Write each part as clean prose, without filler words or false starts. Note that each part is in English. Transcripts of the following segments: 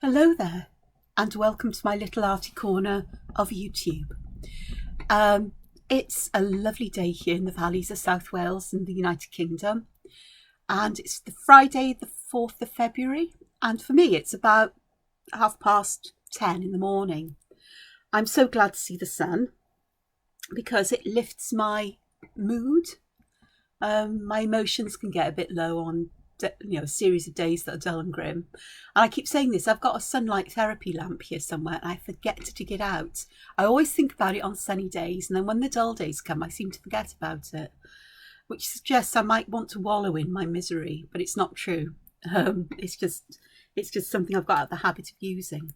Hello there, and welcome to my little arty corner of YouTube. It's a lovely day here in the valleys of South Wales in the United Kingdom, and it's the Friday the 4th of February, and for me it's about 10:30 in the morning. I'm so glad to see the sun because it lifts my mood. My emotions can get a bit low on a series of days that are dull and grim. And I keep saying this, I've got a sunlight therapy lamp here somewhere and I forget to dig it out. I always think about it on sunny days, and then when the dull days come I seem to forget about it, which suggests I might want to wallow in my misery, but it's not true. It's just something I've got out of the habit of using.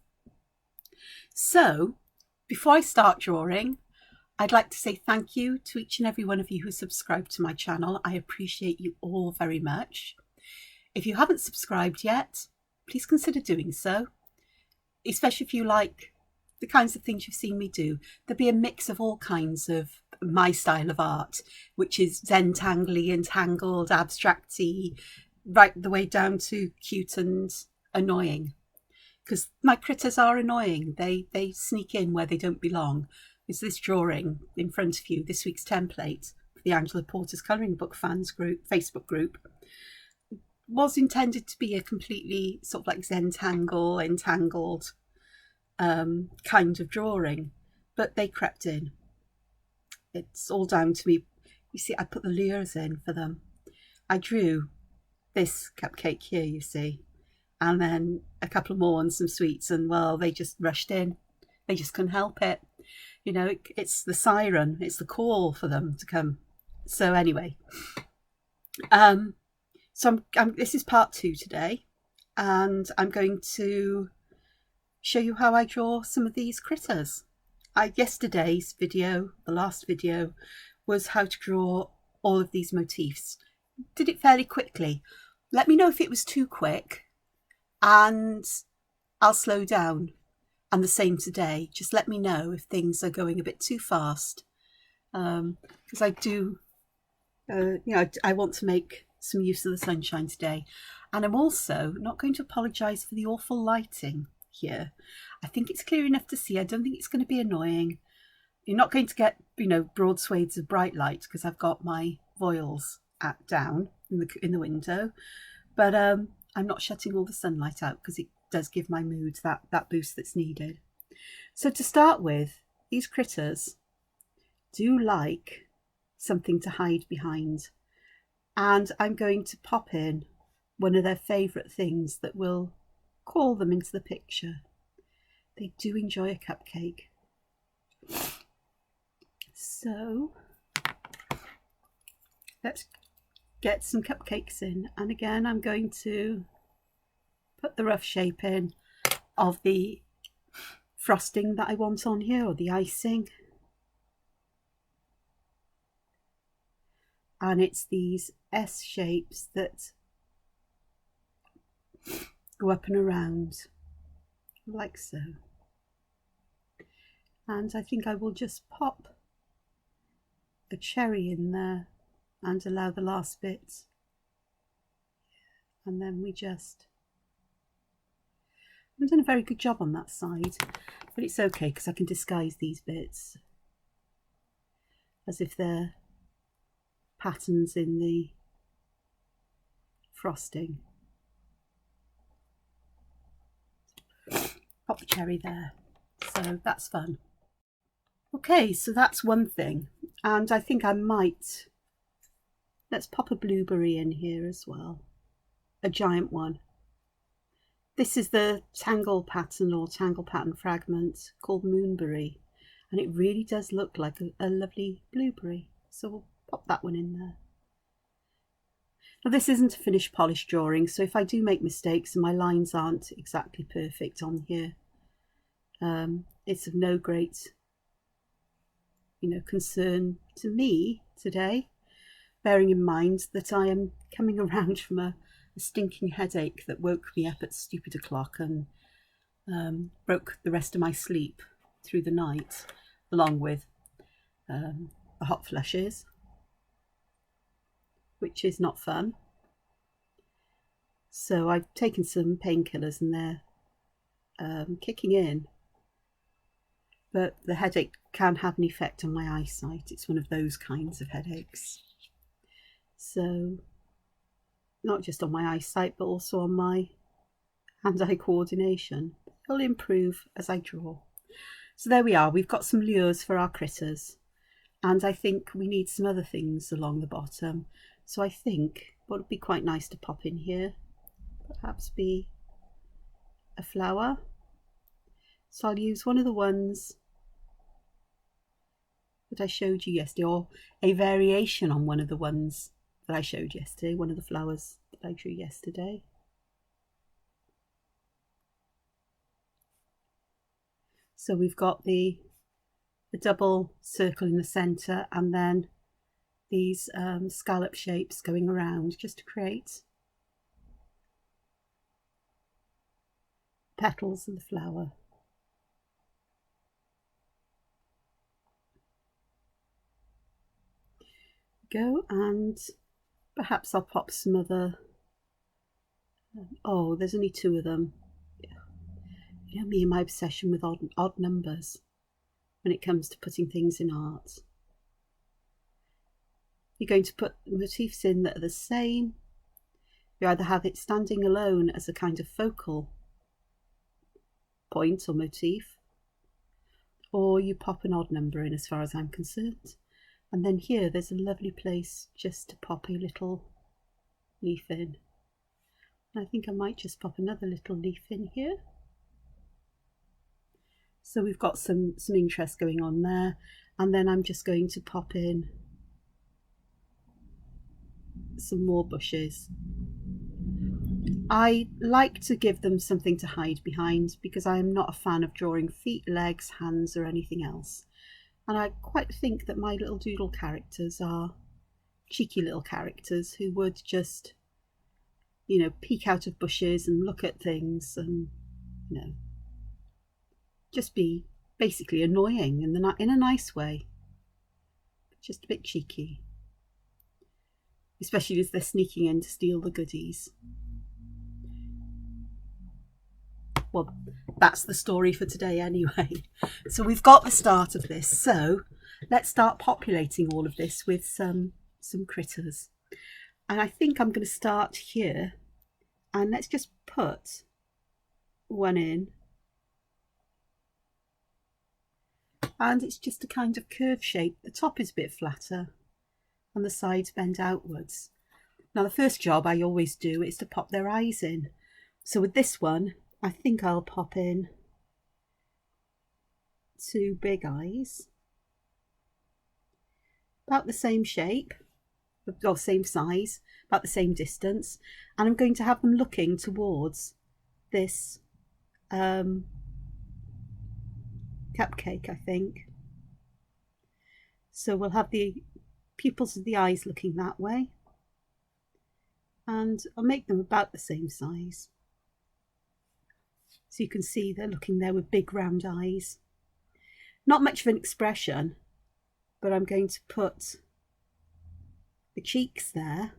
So before I start drawing, I'd like to say thank you to each and every one of you who subscribed to my channel. I appreciate you all very much. If you haven't subscribed yet, please consider doing so, especially if you like the kinds of things you've seen me do. There'll be a mix of all kinds of my style of art, which is Zentangly, entangled, abstracty, right the way down to cute and annoying. Because my critters are annoying. They sneak in where they don't belong. It's this drawing in front of you, this week's template for the Angela Porter's Colouring Book Fans group, Facebook group, was intended to be a completely sort of like Zentangle, entangled kind of drawing, but they crept in. It's all down to me. You see, I put the lures in for them. I drew this cupcake here, you see, and then a couple more and some sweets, and well, they just rushed in. They just couldn't help it. You know, it's the siren, it's the call for them to come. So anyway, this is part 2 today, and I'm going to show you how I draw some of these critters. Yesterday's video, the last video, was how to draw all of these motifs. Did it fairly quickly. Let me know if it was too quick, and I'll slow down. And the same today. Just let me know if things are going a bit too fast, because I do, I want to make some use of the sunshine today. And I'm also not going to apologise for the awful lighting here. I think it's clear enough to see. I don't think it's going to be annoying. You're not going to get, broad swathes of bright light because I've got my voiles down in the window. But I'm not shutting all the sunlight out because it does give my mood that boost that's needed. So to start with, these critters do like something to hide behind, and I'm going to pop in one of their favourite things that will call them into the picture. They do enjoy a cupcake. So let's get some cupcakes in, and again I'm going to put the rough shape in of the frosting that I want on here, or the icing. And it's these S shapes that go up and around, like so. And I think I will just pop a cherry in there and allow the last bit. And then we just... I haven't done a very good job on that side, but it's okay because I can disguise these bits as if they're patterns in the frosting. Pop the cherry there, so that's fun. Okay, so that's one thing, and I think I might, let's pop a blueberry in here as well, a giant one. This is the tangle pattern or tangle pattern fragment called Moonberry, and it really does look like a lovely blueberry. So we'll pop that one in there. Now this isn't a finished polished drawing, so if I do make mistakes and my lines aren't exactly perfect on here, it's of no great, concern to me today, bearing in mind that I am coming around from a stinking headache that woke me up at stupid o'clock and broke the rest of my sleep through the night, along with the hot flushes, which is not fun. So I've taken some painkillers and they're kicking in, but the headache can have an effect on my eyesight. It's one of those kinds of headaches. So not just on my eyesight, but also on my hand-eye coordination. It'll improve as I draw. So there we are. We've got some lures for our critters. And I think we need some other things along the bottom. So I think what would be quite nice to pop in here, perhaps be a flower. So I'll use one of the ones that I showed you yesterday, or a variation on one of the ones that I showed yesterday, one of the flowers that I drew yesterday. So we've got the double circle in the centre, and then these scallop shapes going around just to create petals of the flower. Go, and perhaps I'll pop some other, oh, there's only 2 of them. You know me and my obsession with odd numbers when it comes to putting things in art. You're going to put motifs in that are the same. You either have it standing alone as a kind of focal point or motif, or you pop an odd number in, as far as I'm concerned. And then here there's a lovely place just to pop a little leaf in. And I think I might just pop another little leaf in here. So we've got some interest going on there. And then I'm just going to pop in some more bushes. I like to give them something to hide behind because I am not a fan of drawing feet, legs, hands or anything else. And I quite think that my little doodle characters are cheeky little characters who would just, you know, peek out of bushes and look at things and, you know, just be basically annoying in a nice way. Just a bit cheeky. Especially as they're sneaking in to steal the goodies. Well, that's the story for today anyway. So we've got the start of this. So let's start populating all of this with some critters. And I think I'm going to start here. And let's just put one in. And it's just a kind of curve shape. The top is a bit flatter and the sides bend outwards. Now the first job I always do is to pop their eyes in. So with this one, I think I'll pop in 2 big eyes, about the same shape, or same size, about the same distance, and I'm going to have them looking towards this cupcake, I think. So we'll have the pupils of the eyes looking that way, and I'll make them about the same size. So you can see they're looking there with big round eyes. Not much of an expression, but I'm going to put the cheeks there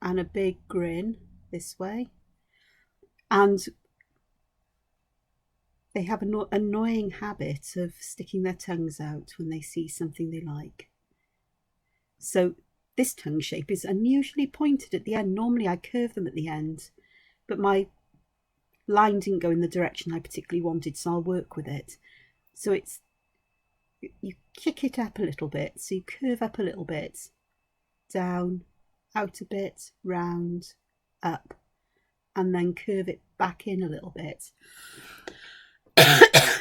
and a big grin this way. And they have an annoying habit of sticking their tongues out when they see something they like. So this tongue shape is unusually pointed at the end. Normally I curve them at the end, but my line didn't go in the direction I particularly wanted, so I'll work with it. So it's, you kick it up a little bit, so you curve up a little bit, down, out a bit, round, up, and then curve it back in a little bit.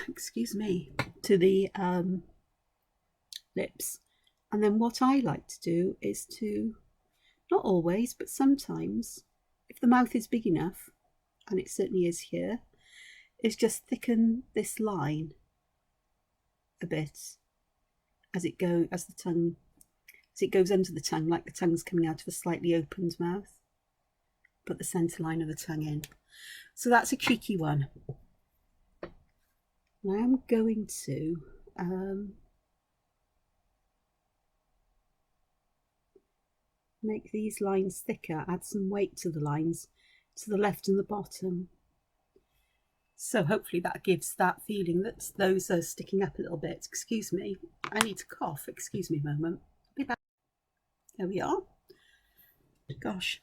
Excuse me, to the lips. And then what I like to do is to, not always, but sometimes, if the mouth is big enough, and it certainly is here, is just thicken this line a bit as it goes under the tongue, like the tongue's coming out of a slightly opened mouth. Put the centre line of the tongue in. So that's a cheeky one. And I am going to make these lines thicker, add some weight to the lines to the left and the bottom. So hopefully that gives that feeling that those are sticking up a little bit. Excuse me, I need to cough. Excuse me a moment. Be back. There we are. Gosh,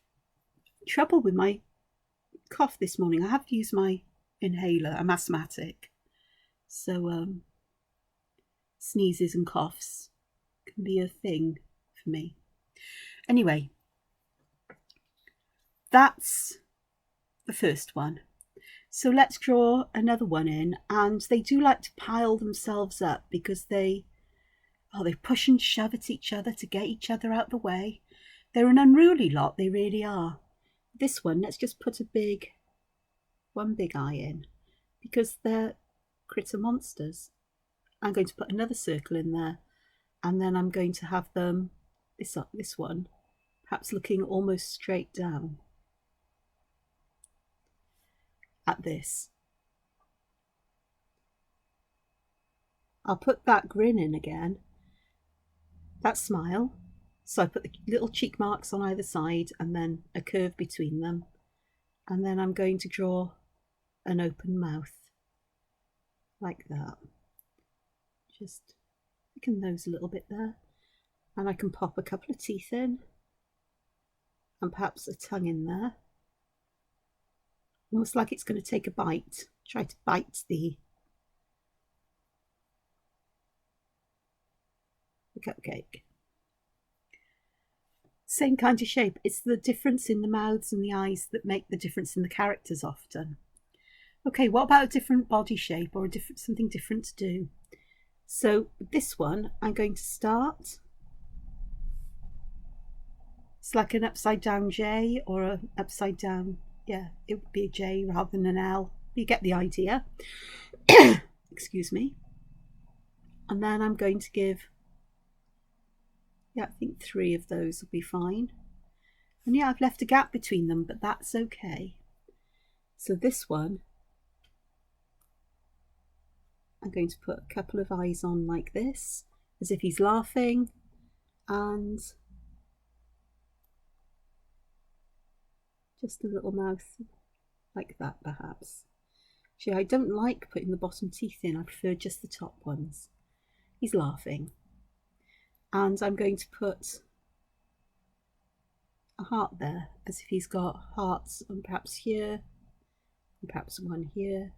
trouble with my cough this morning. I have to use my inhaler. I'm asthmatic, so sneezes and coughs can be a thing for me. Anyway, that's the first one. So let's draw another one in, and they do like to pile themselves up because they push and shove at each other to get each other out the way. They're an unruly lot, they really are. This one, let's just put one big eye in, because they're critter monsters. I'm going to put another circle in there, and then I'm going to have them, this one, perhaps looking almost straight down at this. I'll put that grin in again, that smile. So I put the little cheek marks on either side and then a curve between them. And then I'm going to draw an open mouth like that. Just thicken those a little bit there. And I can pop a couple of teeth in and perhaps a tongue in there. Almost like it's going to take a bite. Try to bite the cupcake. Same kind of shape. It's the difference in the mouths and the eyes that make the difference in the characters often. Okay, what about a different body shape or something different to do? So this one, I'm going to start. It's like an upside down J or an upside down, yeah, it would be a J rather than an L. You get the idea. Excuse me. And then I'm going to give, I think 3 of those will be fine. And I've left a gap between them, but that's okay. So this one, I'm going to put a couple of eyes on like this, as if he's laughing, and just a little mouth like that perhaps. Actually, I don't like putting the bottom teeth in, I prefer just the top ones. He's laughing. And I'm going to put a heart there, as if he's got hearts, and perhaps here, and perhaps one here,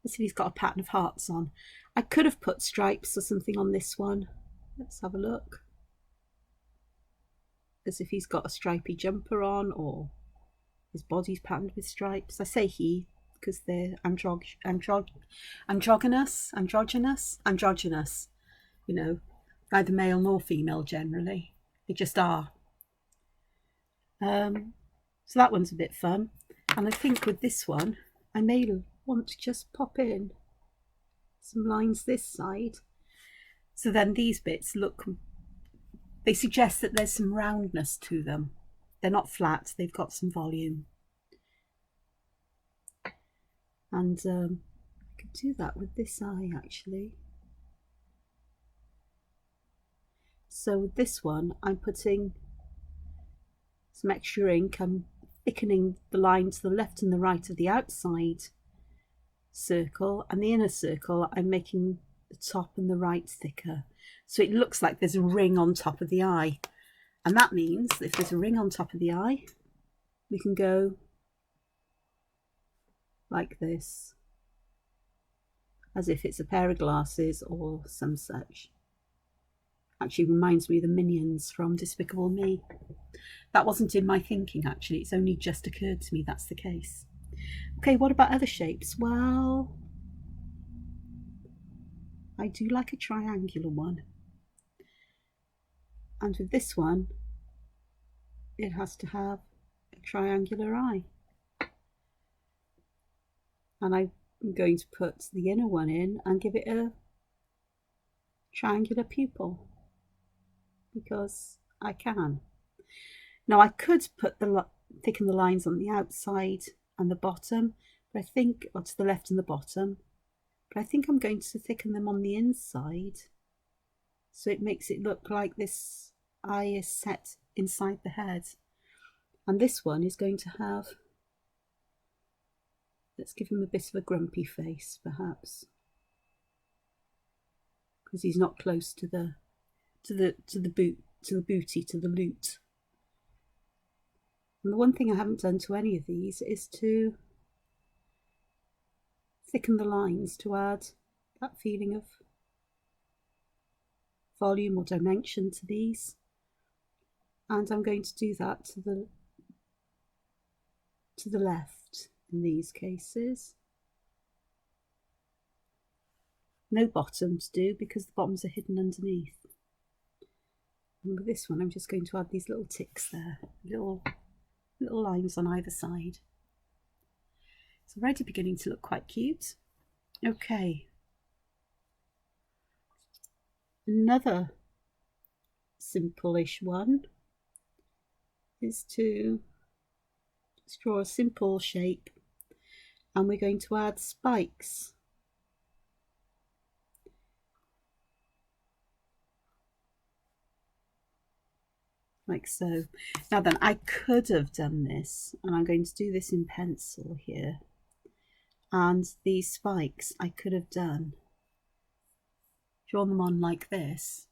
as if he's got a pattern of hearts on. I could have put stripes or something on this one. Let's have a look. As if he's got a stripy jumper on, or his body's patterned with stripes. I say he, because they're androgynous, you know, neither male nor female generally. They just are. So that one's a bit fun. And I think with this one, I may want to just pop in some lines this side. So then these bits look, they suggest that there's some roundness to them. They're not flat, they've got some volume. And I could do that with this eye actually. So with this one, I'm putting some extra ink. I'm thickening the line to the left and the right of the outside circle, and the inner circle I'm making the top and the right thicker. So it looks like there's a ring on top of the eye. And that means if there's a ring on top of the eye, we can go like this, as if it's a pair of glasses or some such. Actually reminds me of the minions from Despicable Me. That wasn't in my thinking actually, it's only just occurred to me that's the case. Okay, what about other shapes? Well, I do like a triangular one. And with this one, it has to have a triangular eye. And I'm going to put the inner one in and give it a triangular pupil, because I can. Now I could put thicken the lines on the outside and the bottom, but I think, or to the left and the bottom, but I think I'm going to thicken them on the inside, so it makes it look like this eye is set inside the head. And this one is going to have Let's give him a bit of a grumpy face, perhaps, because he's not close to the booty, to the loot. And the one thing I haven't done to any of these is to thicken the lines to add that feeling of volume or dimension to these. And I'm going to do that to the left in these cases. No bottom to do because the bottoms are hidden underneath. And with this one, I'm just going to add these little ticks there, little lines on either side. It's already beginning to look quite cute. Okay. Another simple-ish one is to just draw a simple shape, and we're going to add spikes. Like so. Now then, I could have done this, and I'm going to do this in pencil here. And these spikes I could have drawn them on like this.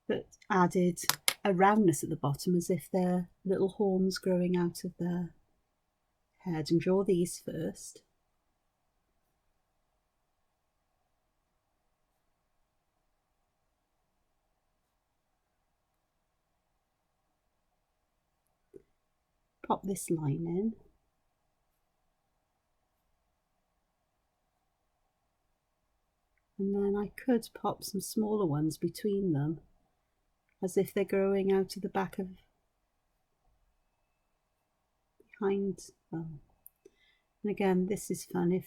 But added a roundness at the bottom as if they're little horns growing out of their head, and draw these first. Pop this line in. And then I could pop some smaller ones between them, as if they're growing out of the back of behind them. And again, this is fun if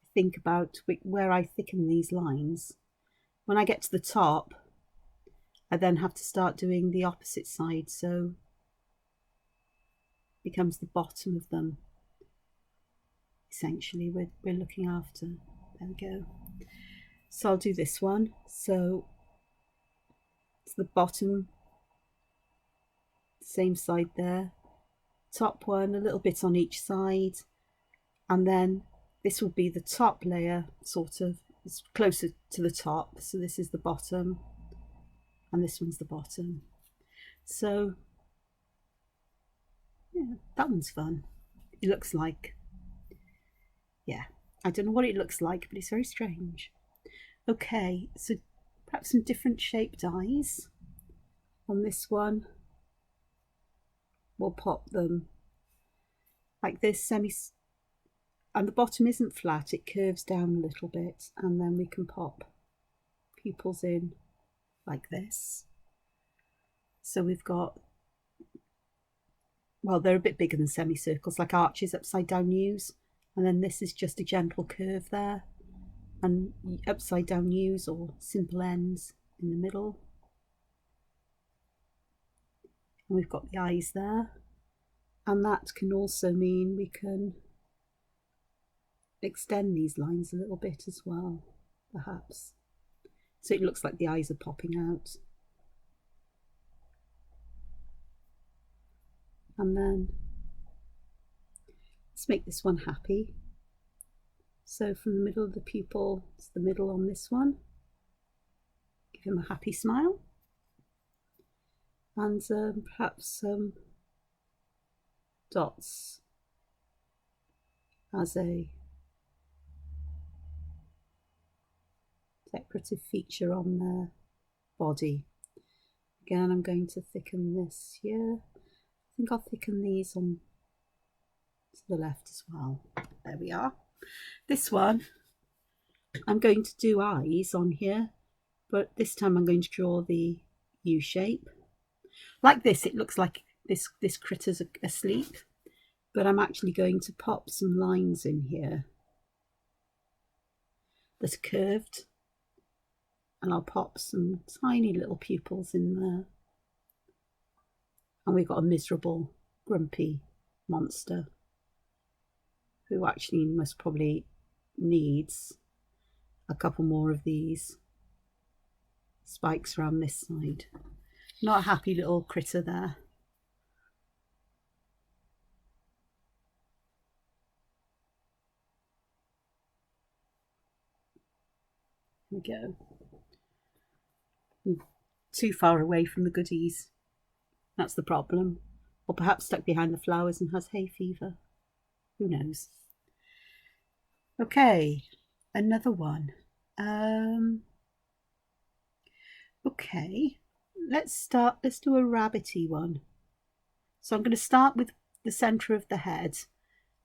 I think about where I thicken these lines. When I get to the top, I then have to start doing the opposite side, so it becomes the bottom of them. Essentially, we're looking after. There we go. So I'll do this one. So it's the bottom, same side there. Top one, a little bit on each side, and then this will be the top layer, sort of. It's closer to the top. So this is the bottom, and this one's the bottom. So yeah, that one's fun. It looks like, yeah, I don't know what it looks like, but it's very strange. Okay, so perhaps some different shaped eyes on this one. We'll pop them like this, and the bottom isn't flat, it curves down a little bit, and then we can pop pupils in like this. So we've got, well, they're a bit bigger than semicircles, like arches, upside down U's, and then this is just a gentle curve there, and upside down U's or simple ends in the middle. And we've got the eyes there, and that can also mean we can extend these lines a little bit as well, perhaps, so it looks like the eyes are popping out. And then let's make this one happy. So from the middle of the pupil to the middle on this one, give him a happy smile, and perhaps some dots as a decorative feature on their body. Again, I'm going to thicken this here. I think I'll thicken these on to the left as well. There we are. This one, I'm going to do eyes on here, but this time I'm going to draw the U shape. Like this, it looks like this critter's asleep, but I'm actually going to pop some lines in here that are curved, and I'll pop some tiny little pupils in there. And we've got a miserable, grumpy monster who actually most probably needs a couple more of these spikes around this side. Not a happy little critter there. There we go. Too far away from the goodies. That's the problem. Or perhaps stuck behind the flowers and has hay fever. Who knows? Okay, another one. Okay, let's do a rabbity one. So I'm going to start with the centre of the head,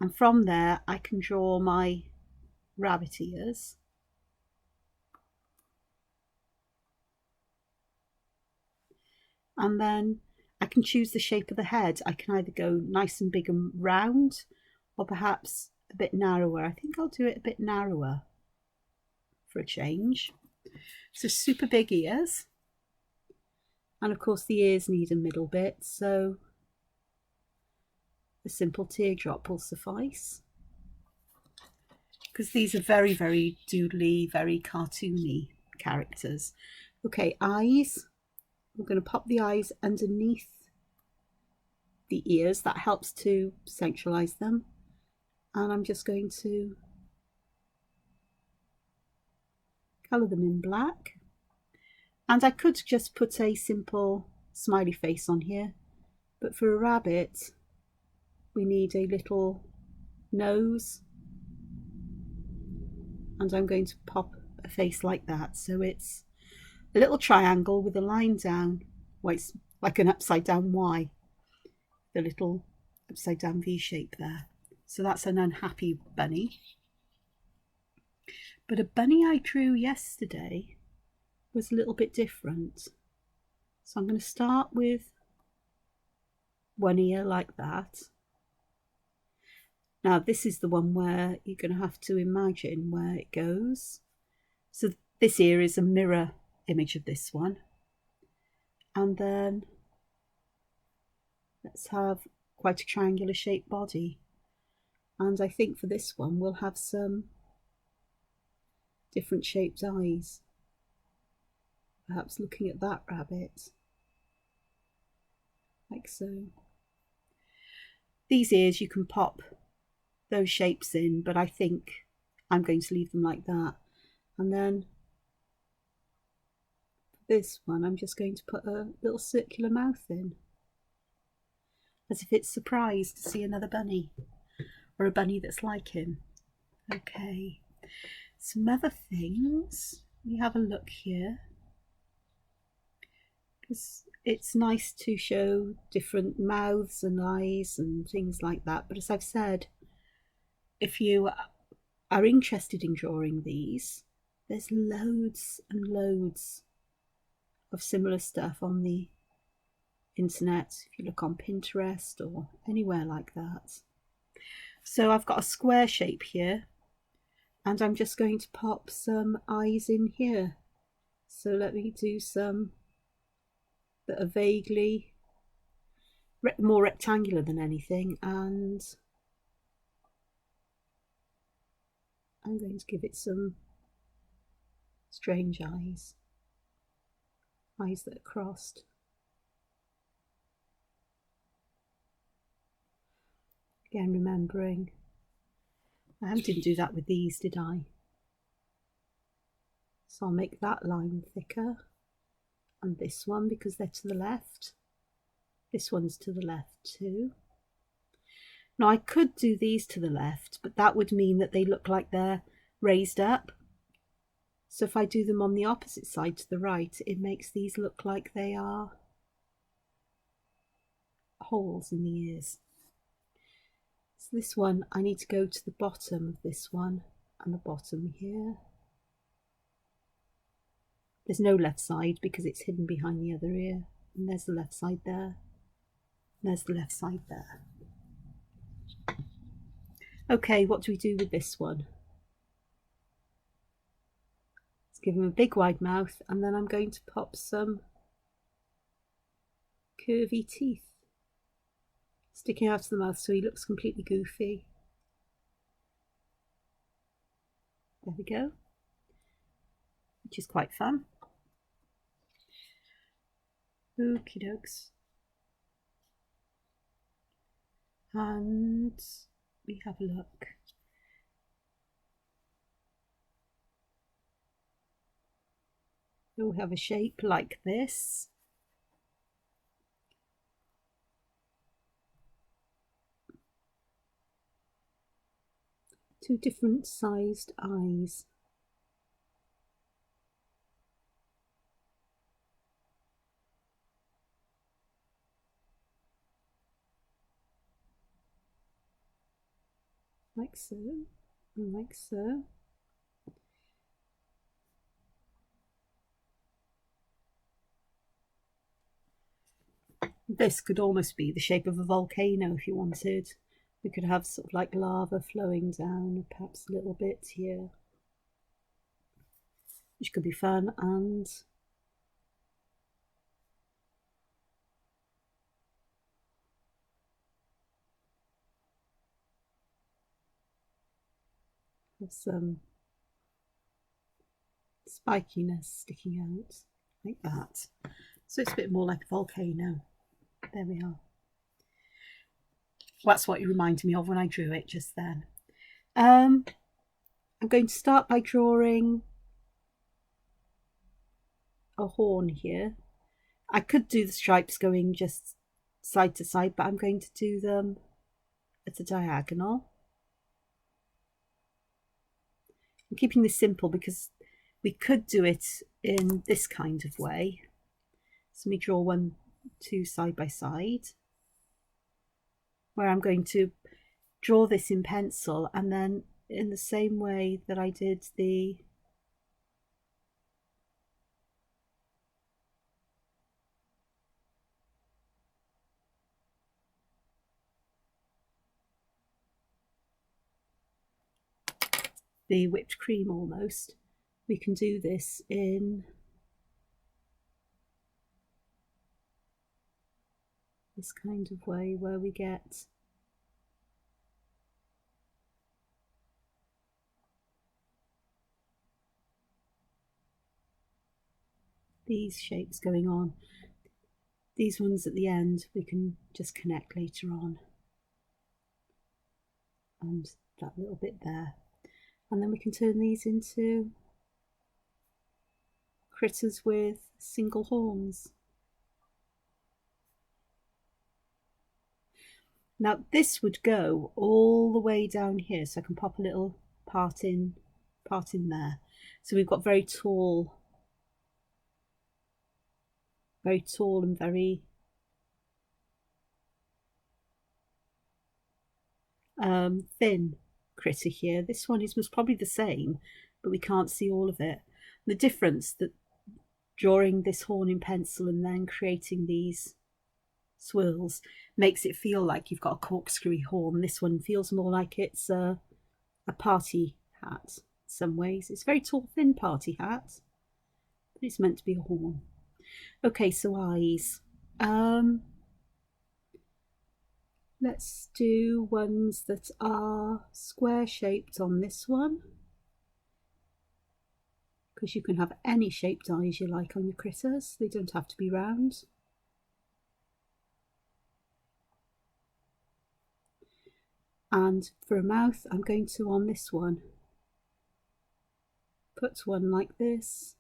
and from there I can draw my rabbit ears. And then I can choose the shape of the head. I can either go nice and big and round, or perhaps a bit narrower. I think I'll do it a bit narrower for a change. So super big ears. And of course the ears need a middle bit, so a simple teardrop will suffice. Because these are very, very doodly, very cartoony characters. Okay, eyes. We're going to pop the eyes underneath the ears. That helps to centralise them. And I'm just going to colour them in black. And I could just put a simple smiley face on here, but for a rabbit we need a little nose, and I'm going to pop a face like that. So it's a little triangle with a line down, well, it's like an upside down Y, the little upside down V shape there. So that's an unhappy bunny. But a bunny I drew yesterday was a little bit different. So I'm going to start with one ear like that. Now this is the one where you're going to have to imagine where it goes. So this ear is a mirror image of this one. And then let's have quite a triangular shaped body. And I think for this one we'll have some different shaped eyes. Perhaps looking at that rabbit, like so. These ears you can pop those shapes in, but I think I'm going to leave them like that. And then this one I'm just going to put a little circular mouth in, as if it's surprised to see another bunny, or a bunny that's like him. Okay, some other things. We have a look here. It's nice to show different mouths and eyes and things like that, but as I've said, if you are interested in drawing these, there's loads and loads of similar stuff on the internet, if you look on Pinterest or anywhere like that. So I've got a square shape here, and I'm just going to pop some eyes in here. So let me do some that are vaguely more rectangular than anything, and I'm going to give it some strange eyes that are crossed. Again, remembering I didn't do that with these, did I? So I'll make that line thicker. And this one, because they're to the left. This one's to the left too. Now I could do these to the left, but that would mean that they look like they're raised up. So if I do them on the opposite side to the right, it makes these look like they are holes in the ears. So this one, I need to go to the bottom of this one and the bottom here. There's no left side because it's hidden behind the other ear. And there's the left side there. And there's the left side there. Okay, what do we do with this one? Let's give him a big wide mouth, and then I'm going to pop some curvy teeth sticking out of the mouth so he looks completely goofy. There we go. Which is quite fun. Okie dokes. And we have a look. We'll have a shape like this. Two different sized eyes. Like so, and like so. This could almost be the shape of a volcano if you wanted. We could have sort of like lava flowing down, perhaps a little bit here, which could be fun. And have some spikiness sticking out like that. So it's a bit more like a volcano. There we are. That's what you reminded me of when I drew it just then. I'm going to start by drawing a horn here. I could do the stripes going just side to side, but I'm going to do them at a diagonal. I'm keeping this simple because we could do it in this kind of way. So let me draw 1, 2 side by side, where I'm going to draw this in pencil, and then in the same way that I did the whipped cream almost, we can do this in this kind of way where we get these shapes going on. These ones at the end we can just connect later on, and that little bit there, and then we can turn these into critters with single horns. Now this would go all the way down here, so I can pop a little part in there. So we've got very tall and very thin critter here. This one is most probably the same, but we can't see all of it. The difference that drawing this horn in pencil and then creating these swirls makes it feel like you've got a corkscrewy horn. This one feels more like it's a party hat in some ways. It's a very tall, thin party hat, but it's meant to be a horn. Okay, so eyes. Let's do ones that are square shaped on this one, because you can have any shaped eyes you like on your critters. They don't have to be round. And for a mouth, I'm going to, on this one, put one like this,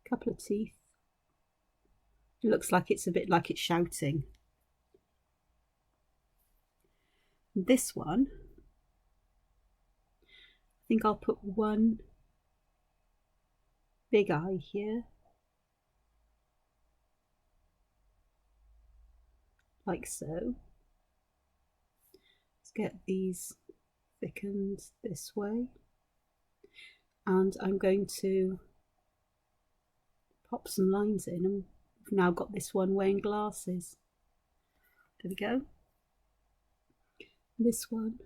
a couple of teeth. It looks like it's a bit like it's shouting. And this one, I think I'll put one big eye here, like so. Let's get these thickened this way, and I'm going to pop some lines in, and we've now got this one wearing glasses. There we go. This one.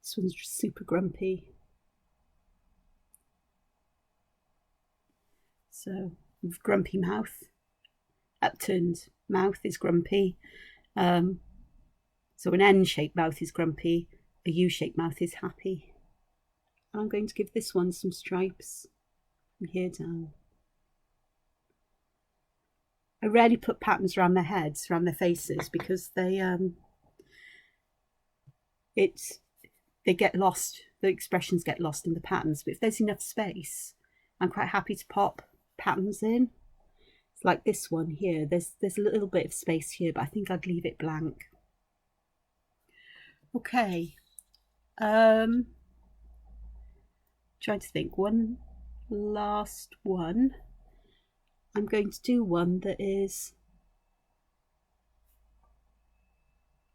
This one's just super grumpy. So, with grumpy mouth. upturned mouth is grumpy. So an N-shaped mouth is grumpy, a U-shaped mouth is happy. And I'm going to give this one some stripes from here down. I rarely put patterns around their heads, around their faces, because they get lost, the expressions get lost in the patterns. But if there's enough space, I'm quite happy to pop patterns in. It's like this one here, there's a little bit of space here, but I think I'd leave it blank. Okay, trying to think, one last one. I'm going to do one that is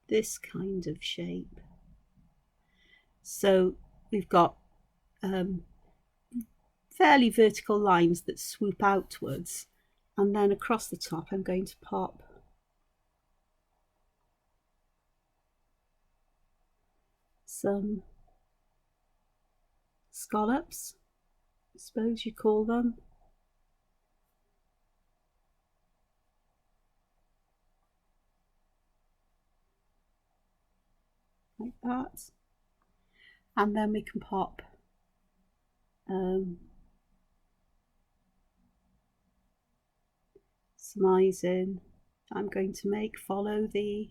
this kind of shape. So we've got fairly vertical lines that swoop outwards, and then across the top I'm going to pop some scallops, I suppose you call them. Like that. And then we can pop some eyes in. I'm going to make follow the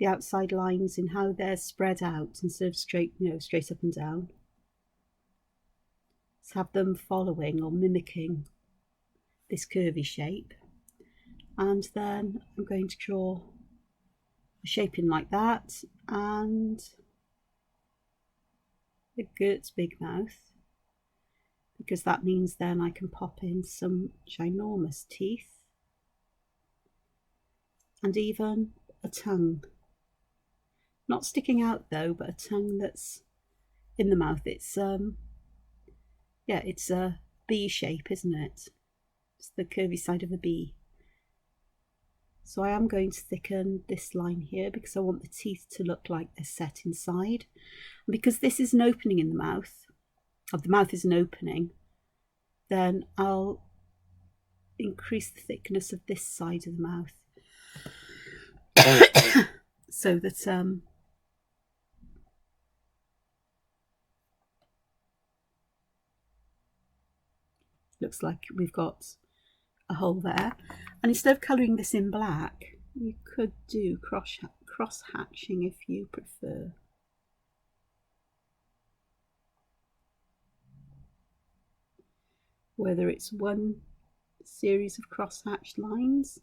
outside lines in how they're spread out instead of straight, straight up and down. Let's have them following or mimicking this curvy shape. And then I'm going to draw a shape in like that, and the Gert's big mouth, because that means then I can pop in some ginormous teeth and even a tongue. Not sticking out though, but a tongue that's in the mouth. It's yeah, it's a B shape, isn't it? It's the curvy side of a B. So I am going to thicken this line here because I want the teeth to look like they're set inside. And because this is an opening in the mouth, or the mouth is an opening, then I'll increase the thickness of this side of the mouth so that looks like we've got a hole there. And instead of colouring this in black, you could do cross hatching if you prefer. Whether it's one series of cross hatched lines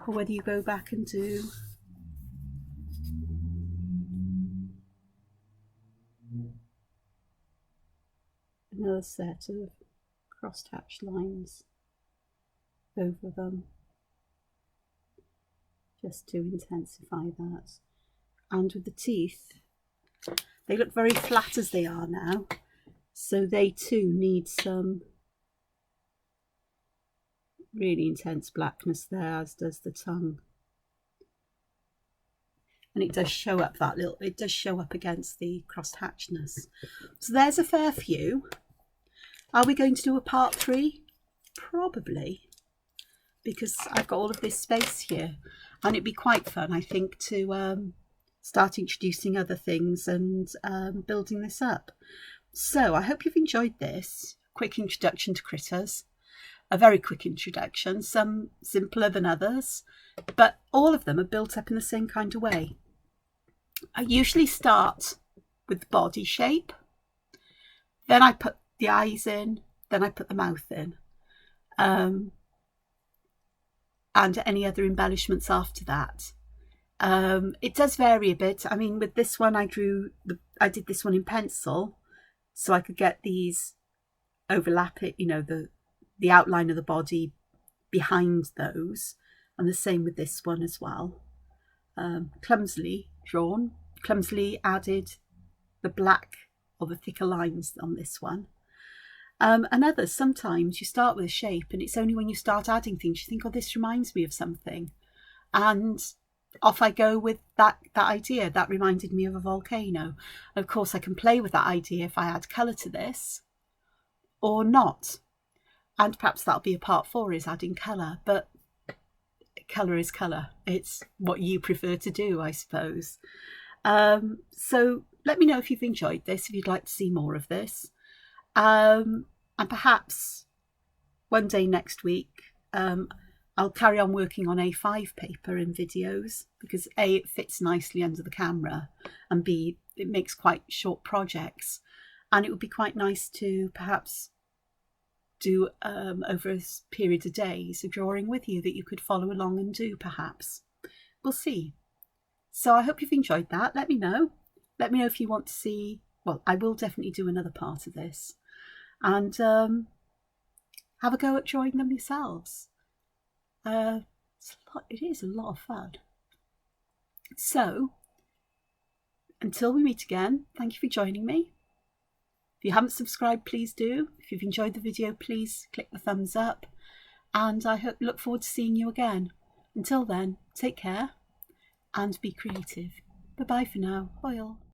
or whether you go back and do another set of cross hatched lines over them, just to intensify that. And with the teeth, they look very flat as they are now, so they too need some really intense blackness there, as does the tongue. And it does show up it does show up against the crossed hatchness. So there's a fair few. Are we going to do a part 3? Probably, because I've got all of this space here, and it'd be quite fun, I think, to start introducing other things and building this up. So I hope you've enjoyed this quick introduction to critters. A very quick introduction, some simpler than others, but all of them are built up in the same kind of way. I usually start with the body shape, then I put the eyes in, then I put the mouth in, and any other embellishments after that. It does vary a bit. I mean, with this one I did this one in pencil, so I could get these overlapping, the outline of the body behind those, and the same with this one as well. Clumsily drawn, clumsily added the black or the thicker lines on this one. And others, sometimes you start with a shape and it's only when you start adding things you think, oh, this reminds me of something, and off I go with that idea. That reminded me of a volcano. Of course I can play with that idea if I add colour to this, or not. And perhaps that'll be a part 4, is adding colour, but colour is colour. It's what you prefer to do, I suppose. So let me know if you've enjoyed this, if you'd like to see more of this. And perhaps one day next week, I'll carry on working on A5 paper in videos, because A, it fits nicely under the camera, and B, it makes quite short projects. And it would be quite nice to perhaps do over a period of days a drawing with you that you could follow along and do, perhaps. We'll see. So I hope you've enjoyed that. Let me know. Let me know if you want to see, well, I will definitely do another part of this. And have a go at drawing them yourselves. It is a lot of fun. So, until we meet again, thank you for joining me. If you haven't subscribed, please do. If you've enjoyed the video, please click the thumbs up. And I look forward to seeing you again. Until then, take care and be creative. Bye-bye for now. Bye all.